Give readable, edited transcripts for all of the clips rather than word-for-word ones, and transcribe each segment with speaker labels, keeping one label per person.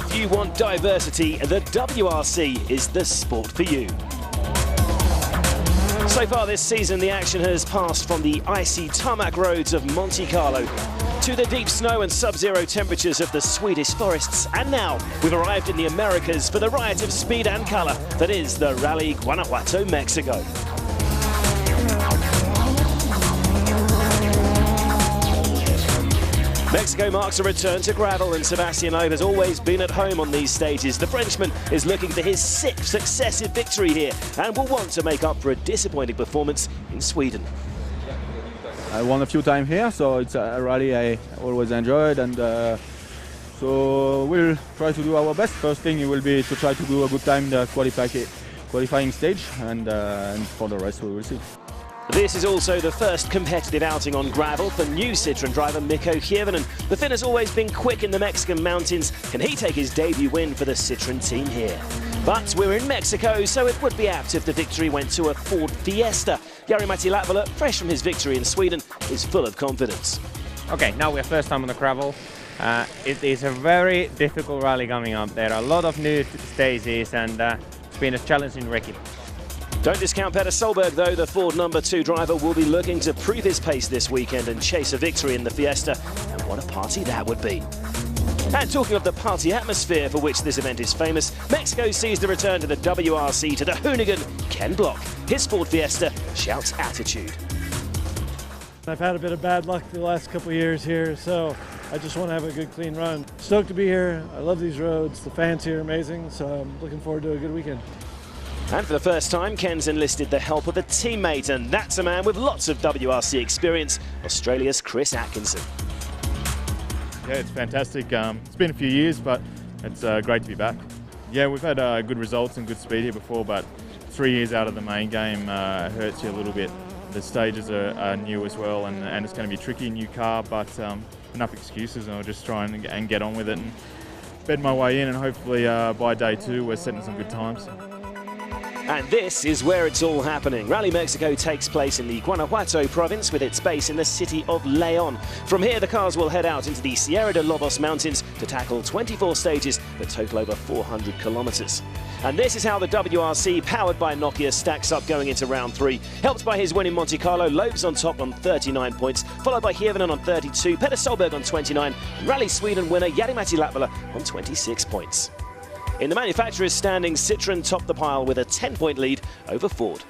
Speaker 1: If you want diversity, the WRC is the sport for you. So far this season, the action has passed from the icy tarmac roads of Monte Carlo to the deep snow and sub-zero temperatures of the Swedish forests. And now we've arrived in the Americas for the riot of speed and colour that is the Rally Guanajuato, Mexico. Mexico marks a return to gravel, and Sebastian Loeb has always been at home on these stages. The Frenchman is looking for his 6th successive victory here and will want to make up for a disappointing performance in Sweden.
Speaker 2: I won a few times here, so it's a rally I always enjoyed, and so we'll try to do our best. First thing it will be to try to do a good time in the qualifying stage, and for the rest we will see.
Speaker 1: This is also the first competitive outing on gravel for new Citroën driver Mikko Hirvonen. The Finn has always been quick in the Mexican mountains. Can he take his debut win for the Citroën team here? But we're in Mexico, so it would be apt if the victory went to a Ford Fiesta. Jari-Matti Latvala, fresh from his victory in Sweden, is full of confidence.
Speaker 3: Okay, now we're first time on the gravel. It is a very difficult rally coming up. There are a lot of new stages, and it's been a challenging recce.
Speaker 1: Don't discount Petter Solberg, though. The Ford #2 driver will be looking to prove his pace this weekend and chase a victory in the Fiesta. And what a party that would be. And talking of the party atmosphere for which this event is famous, Mexico sees the return to the WRC to the hoonigan Ken Block. His Ford Fiesta shouts attitude.
Speaker 4: I've had a bit of bad luck the last couple of years here, so I just want to have a good, clean run. Stoked to be here. I love these roads. The fans here are amazing, so I'm looking forward to a good weekend.
Speaker 1: And for the first time, Ken's enlisted the help of a teammate, and that's a man with lots of WRC experience, Australia's Chris Atkinson.
Speaker 5: Yeah, it's fantastic. It's been a few years, but it's great to be back. Yeah, we've had good results and good speed here before, but 3 years out of the main game hurts you a little bit. The stages are new as well, and it's going to be tricky, new car, but enough excuses, and I'll just try and get on with it and bed my way in, and hopefully by day 2 we're setting some good times.
Speaker 1: And this is where it's all happening. Rally Mexico takes place in the Guanajuato province with its base in the city of León. From here, the cars will head out into the Sierra de Lobos mountains to tackle 24 stages that total over 400 kilometers. And this is how the WRC, powered by Nokia, stacks up going into round 3. Helped by his win in Monte Carlo, Loeb's on top on 39 points, followed by Hirvonen on 32, Petter Solberg on 29, and Rally Sweden winner Jari-Matti Latvala on 26 points. In the manufacturer's standings, Citroën topped the pile with a 10-point lead over Ford.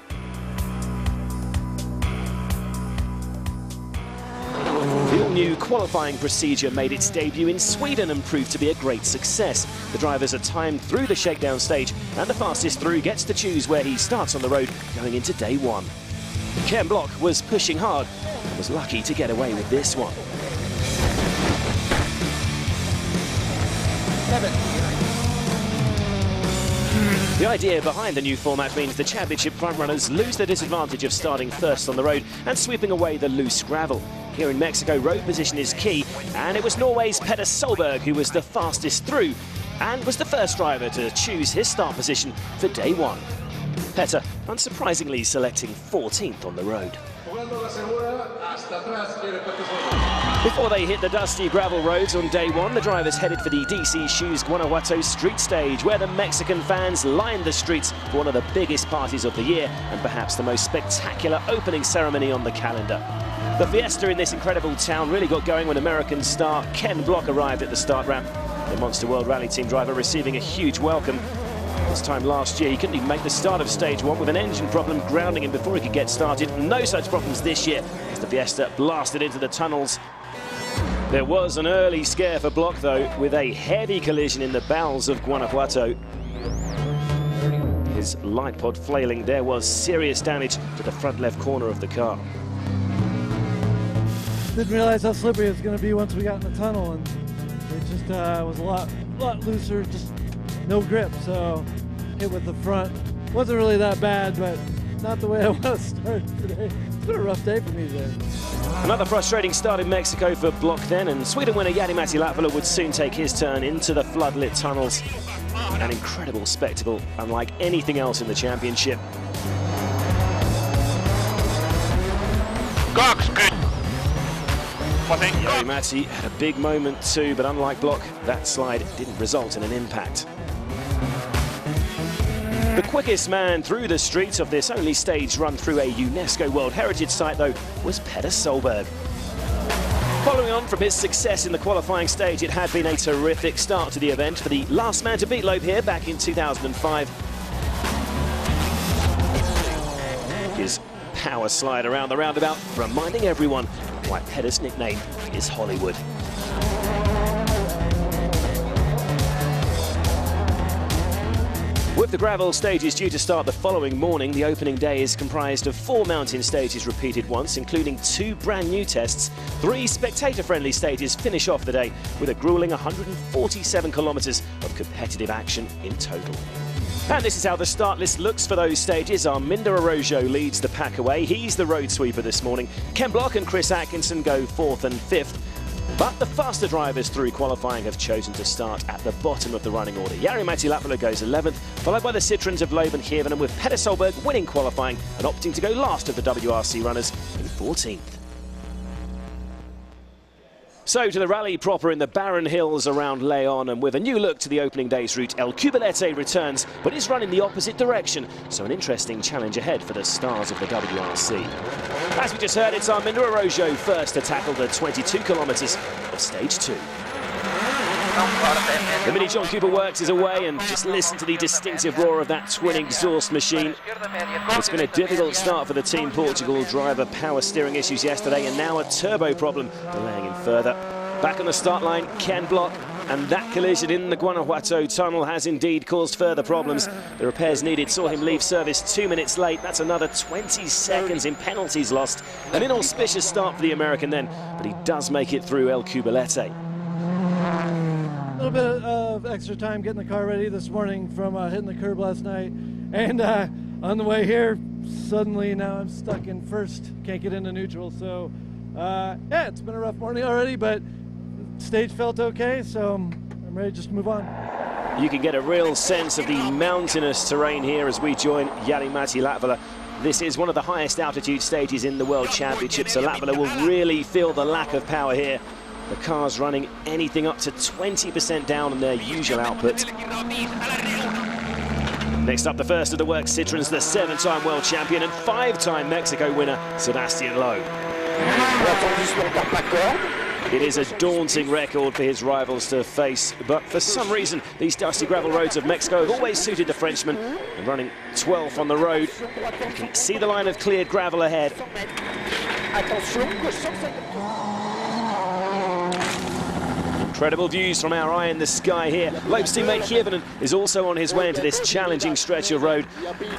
Speaker 1: The all-new qualifying procedure made its debut in Sweden and proved to be a great success. The drivers are timed through the shakedown stage, and the fastest through gets to choose where he starts on the road going into day 1. Ken Block was pushing hard and was lucky to get away with this one.
Speaker 6: 7.
Speaker 1: The idea behind the new format means the championship frontrunners lose the disadvantage of starting first on the road and sweeping away the loose gravel. Here in Mexico, road position is key, and it was Norway's Petter Solberg who was the fastest through and was the first driver to choose his start position for day 1. Petter, unsurprisingly, selecting 14th on the road. Before they hit the dusty gravel roads on day 1, the drivers headed for the DC Shoes Guanajuato street stage, where the Mexican fans lined the streets for one of the biggest parties of the year and perhaps the most spectacular opening ceremony on the calendar. The fiesta in this incredible town really got going when American star Ken Block arrived at the start ramp. The Monster World Rally Team driver receiving a huge welcome. This time last year, he couldn't even make the start of stage 1 with an engine problem grounding him before he could get started. No such problems this year as the Fiesta blasted into the tunnels. There was an early scare for Block, though, with a heavy collision in the bowels of Guanajuato. His light pod flailing, there was serious damage to the front left corner of the car.
Speaker 4: Didn't realize how slippery it was going to be once we got in the tunnel, and it just was a lot looser, just no grip, so hit with the front. Wasn't really that bad, but not the way I want to start today. It's been a rough day for me today.
Speaker 1: Another frustrating start in Mexico for Block then, and Sweden winner Jari-Matti Latvala would soon take his turn into the floodlit tunnels. An incredible spectacle, unlike anything else in the championship.
Speaker 6: 20.
Speaker 1: Jari-Matti had a big moment too, but unlike Block, that slide didn't result in an impact. The quickest man through the streets of this only stage run through a UNESCO World Heritage Site, though, was Petter Solberg. Following on from his success in the qualifying stage, it had been a terrific start to the event for the last man to beat Loeb here back in 2005. His power slide around the roundabout, reminding everyone why Petter's nickname is Hollywood. With the gravel stages due to start the following morning, the opening day is comprised of 4 mountain stages repeated once, including 2 brand new tests. 3 spectator-friendly stages finish off the day with a grueling 147 kilometers of competitive action in total. And this is how the start list looks for those stages. Arminder Araujo leads the pack away. He's the road sweeper this morning. Ken Block and Chris Atkinson go 4th and 5th. But the faster drivers through qualifying have chosen to start at the bottom of the running order. Jari-Matti Latvala goes 11th, followed by the Citroens of Loeb and Hirvonen, with Petter Solberg winning qualifying and opting to go last of the WRC runners in 14th. So to the rally proper in the barren hills around Leon, and with a new look to the opening day's route, El Cubilete returns, but is running the opposite direction. So an interesting challenge ahead for the stars of the WRC. As we just heard, it's Arminder Araujo first to tackle the 22 kilometers of stage 2. The Mini John Cooper Works is away, and just listen to the distinctive roar of that twin exhaust machine. It's been a difficult start for the Team Portugal driver. Power steering issues yesterday, and now a turbo problem delaying him further. Back on the start line, Ken Block, and that collision in the Guanajuato tunnel has indeed caused further problems. The repairs needed saw him leave service 2 minutes late. That's another 20 seconds in penalties lost. An inauspicious start for the American then, but he does make it through El Cubilete.
Speaker 4: A little bit of extra time getting the car ready this morning from hitting the curb last night, and on the way here, suddenly now I'm stuck in first, can't get into neutral. So yeah, it's been a rough morning already, but stage felt okay, so I'm ready to just move on.
Speaker 1: You can get a real sense of the mountainous terrain here as we join Jari-Matti Latvala. This is one of the highest altitude stages in the World Championship, so Latvala will really feel the lack of power here. The car's running anything up to 20% down on their usual output. Next up, the first of the works, Citroens, the 7-time world champion and 5-time Mexico winner, Sebastian Loeb. It is a daunting record for his rivals to face, but for some reason, these dusty gravel roads of Mexico have always suited the Frenchman. And running 12th on the road, you can see the line of cleared gravel ahead. Incredible views from our eye in the sky here. Loeb's teammate Hirvonen is also on his way into this challenging stretch of road.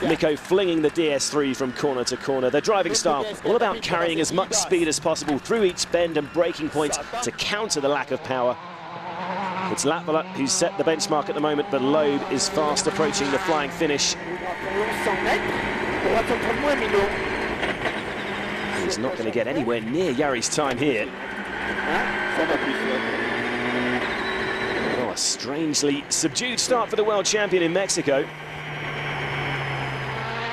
Speaker 1: Mikko flinging the DS3 from corner to corner. Their driving style all about carrying as much speed as possible through each bend and braking point to counter the lack of power. It's Latvala who's set the benchmark at the moment, but Loeb is fast approaching the flying finish. He's not going to get anywhere near Jari's time here. A strangely subdued start for the world champion in Mexico.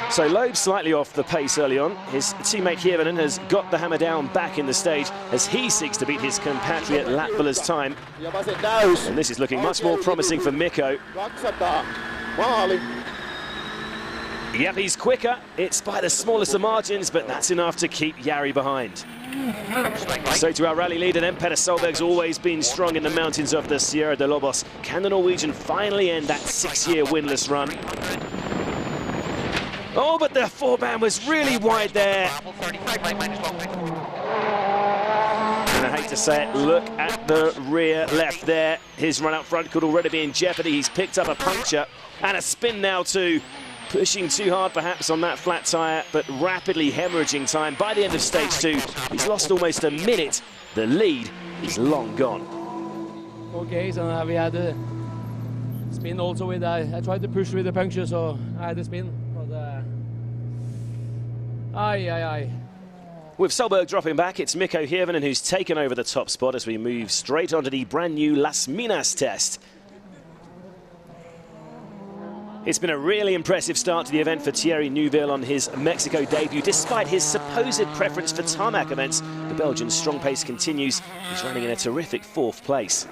Speaker 1: So Loeb slightly off the pace early on. His teammate Hirvonen has got the hammer down back in the stage as he seeks to beat his compatriot Latvala's time. And this is looking much more promising for Mikko. Yep, he's quicker. It's by the smallest of margins, but that's enough to keep Jari behind. So to our rally leader then, Petter Solberg's always been strong in the mountains of the Sierra de Lobos. Can the Norwegian finally end that 6-year winless run? Oh, but the foreband was really wide there. And I hate to say it, look at the rear left there. His run out front could already be in jeopardy. He's picked up a puncture and a spin now too. Pushing too hard perhaps on that flat tyre, but rapidly hemorrhaging time. By the end of stage 2, he's lost almost a minute. The lead is long gone.
Speaker 6: Okay, so we had the spin also with, I tried to push with the puncture, so I had the spin. But,
Speaker 1: With Solberg dropping back, it's Mikko Hirvonen who's taken over the top spot as we move straight onto the brand new Las Minas test. It's been a really impressive start to the event for Thierry Neuville on his Mexico debut. Despite his supposed preference for tarmac events, the Belgian's strong pace continues. He's running in a terrific 4th place.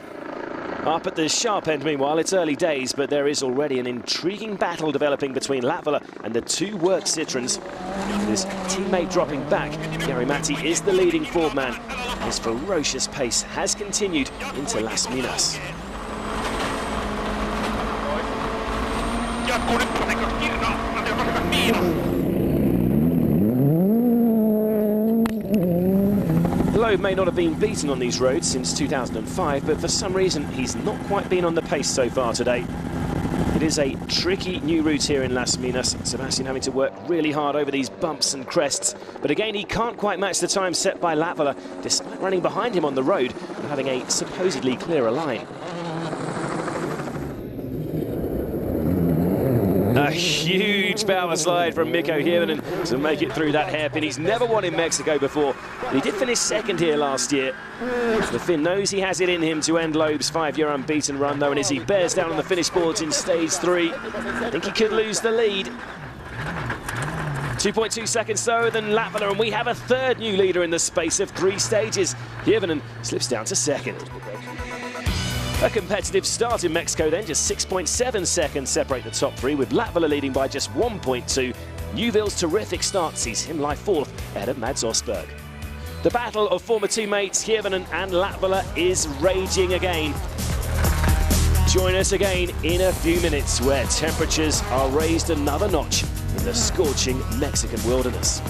Speaker 1: Up at the sharp end, meanwhile, it's early days, but there is already an intriguing battle developing between Latvala and the 2 work Citroens. His teammate dropping back, Jari-Matti is the leading Ford man. His ferocious pace has continued into Las Minas. Loeb may not have been beaten on these roads since 2005, but for some reason he's not quite been on the pace so far today. It is a tricky new route here in Las Minas. Sebastian having to work really hard over these bumps and crests, but again he can't quite match the time set by Latvala, despite running behind him on the road and having a supposedly clearer line. A huge power slide from Mikko Hirvonen to make it through that hairpin. He's never won in Mexico before, but he did finish 2nd here last year. The Finn knows he has it in him to end Loeb's 5-year unbeaten run, though, and as he bears down on the finish boards in stage 3, I think he could lose the lead. 2.2 seconds slower than Latvala, and we have a 3rd new leader in the space of 3 stages. Hirvonen slips down to 2nd. A competitive start in Mexico then, just 6.7 seconds separate the top 3, with Latvala leading by just 1.2. Neuville's terrific start sees him lie 4th ahead of Mads Osberg. The battle of former teammates Hirvonen and Latvala is raging again. Join us again in a few minutes, where temperatures are raised another notch in the scorching Mexican wilderness.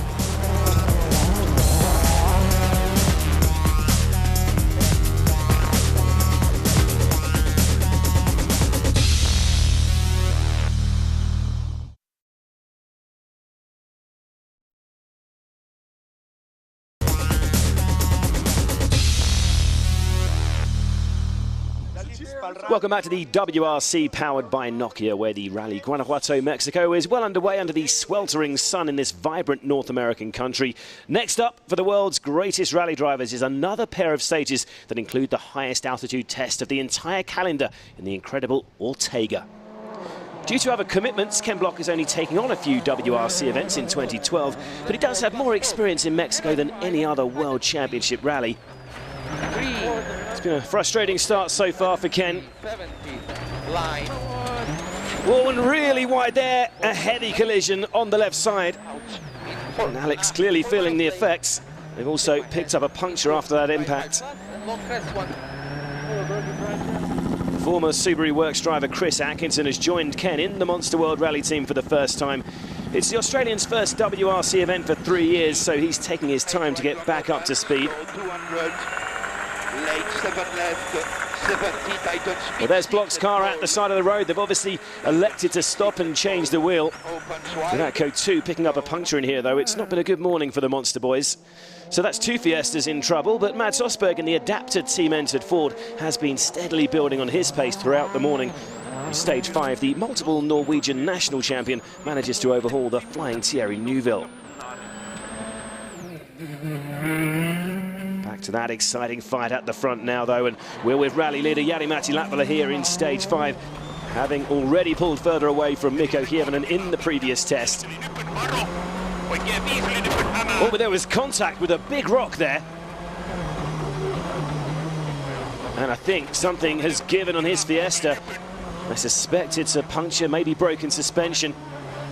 Speaker 1: Welcome back to the WRC powered by Nokia, where the Rally Guanajuato, Mexico is well underway under the sweltering sun in this vibrant North American country. Next up for the world's greatest rally drivers is another pair of stages that include the highest altitude test of the entire calendar in the incredible Ortega. Due to other commitments, Ken Block is only taking on a few WRC events in 2012, but he does have more experience in Mexico than any other World Championship rally. It's been a frustrating start so far for Ken. Oh, and really wide there, a heavy collision on the left side. And Alex clearly feeling the effects. They've also picked up a puncture after that impact. Former Subaru Works driver Chris Atkinson has joined Ken in the Monster World Rally team for the first time. It's the Australian's first WRC event for 3 years, so he's taking his time to get back up to speed. Well, there's Block's car at the side of the road. They've obviously elected to stop and change the wheel. Monaco 2 picking up a puncture in here, though. It's not been a good morning for the Monster boys. So that's 2 Fiestas in trouble, but Mads Osberg in the adapted team-entered Ford has been steadily building on his pace throughout the morning. In stage 5, the multiple Norwegian national champion manages to overhaul the flying Thierry Neuville. Back to that exciting fight at the front now, though, and we're with rally leader Jari-Matti Latvala here in stage 5, having already pulled further away from Mikko Hirvonen in the previous test. Oh, but there was contact with a big rock there. And I think something has given on his Fiesta. I suspect it's a puncture, maybe broken suspension.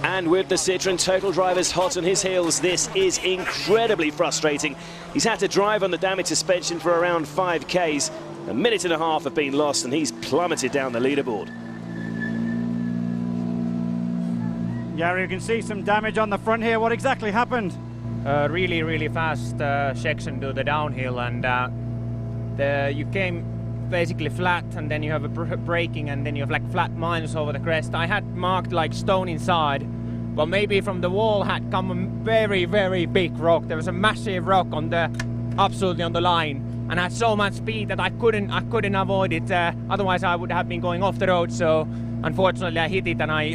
Speaker 1: And with the Citroen Total drivers hot on his heels, this is incredibly frustrating. He's had to drive on the damaged suspension for around 5 Ks. A minute and a half have been lost, and he's plummeted down the leaderboard.
Speaker 7: Jari, you can see some damage on the front here. What exactly happened?
Speaker 3: Really fast section to the downhill, and you came basically flat, and then you have a braking, and then you have like flat minus over the crest. I had marked like stone inside, but maybe from the wall had come a very big rock. There was a massive rock on the absolutely on the line, and I had so much speed that I couldn't avoid it. Otherwise I would have been going off the road. So unfortunately I hit it, and I had